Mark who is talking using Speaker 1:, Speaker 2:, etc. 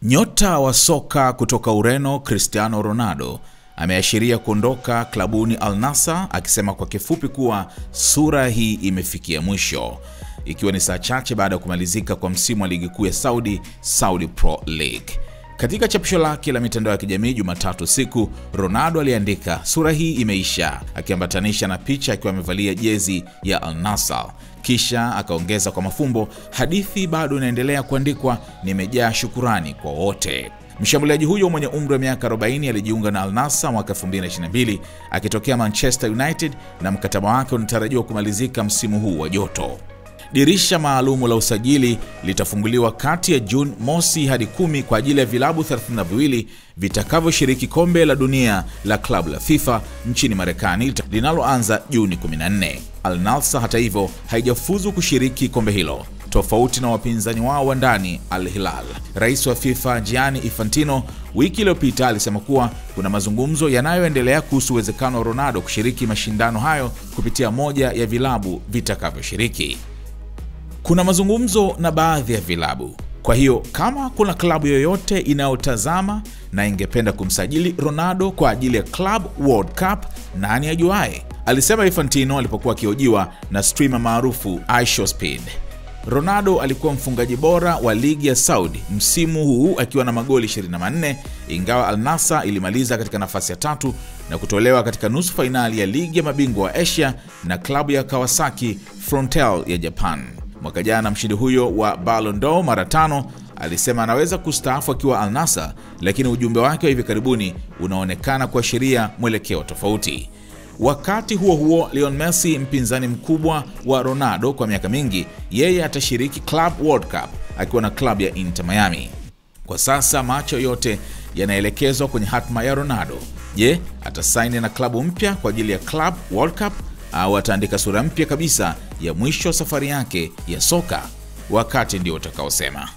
Speaker 1: Nyota wa soka kutoka Ureno Cristiano Ronaldo ameashiria kuondoka klabuni Al Nassr, akisema kwa kifupi kuwa sura hii imefikia mwisho, ikiwa ni saa chache baada ya kumalizika kwa msimu wa ligi kuu ya Saudi Pro League. Katika chapisho lake la mitandao ya kijamii Jumatatu usiku, Ronaldo aliandika sura hii imeisha, akiambatanisha na picha akiwa amevalia jezi ya Al Nassr. Kisha akaongeza kwa mafumbo, hadithi bado inaendelea kuandikwa, nimejaa shukurani kwa wote. Mshambuliaji huyo mwenye umri wa miaka 40 alijiunga na Al Nassr mwaka 2022 akitokea Manchester United, na mkataba wake unatarajiwa kumalizika msimu huu wa joto. Dirisha maalumu la usajili litafunguliwa kati ya Juni mosi hadi 10 kwa ajili ya vilabu 32 vitakavyoshiriki kombe la dunia la klabu la FIFA nchini Marekani linaloanza Juni 14. Al Nassr hata hivyo haijafuzu kushiriki kombe hilo, tofauti na wapinzani wao wa ndani Al Hilal. Rais wa FIFA Gianni Infantino wiki iliyopita alisema kuwa kuna mazungumzo yanayoendelea kuhusu uwezekano wa Ronaldo kushiriki mashindano hayo kupitia moja ya vilabu vitakavyoshiriki. Kuna mazungumzo na baadhi ya vilabu. Kwa hiyo kama kuna klabu yoyote inayotazama na ingependa kumsajili Ronaldo kwa ajili ya Club World Cup, nani ajuae, alisema Infantino alipokuwa akihojiwa na streamer maarufu iShowSpeed. Ronaldo alikuwa mfungaji bora wa ligi ya Saudi msimu huu akiwa na magoli 24, ingawa Al Nassr ilimaliza katika nafasi ya 3 na kutolewa katika nusu fainali ya ligi ya mabingwa wa Asia na klabu ya Kawasaki Frontale ya Japan. Mwaka jana mshindi huyo wa Ballon d'Or mara 5 alisema anaweza kustaafu akiwa Al Nassr, lakini ujumbe wake wa hivi karibuni unaonekana kuashiria mwelekeo tofauti. Wakati huo huo, Lionel Messi, mpinzani mkubwa wa Ronaldo kwa miaka mingi, yeye atashiriki Club World Cup akiwa na klabu ya Inter Miami. Kwa sasa macho yote yanaelekezwa kwenye hatma ya Ronaldo. Je, atasaini na klabu mpya kwa ajili ya Club World Cup au ataandika sura mpya kabisa ya mwisho wa safari yake ya soka? Wakati ndio utakaosema.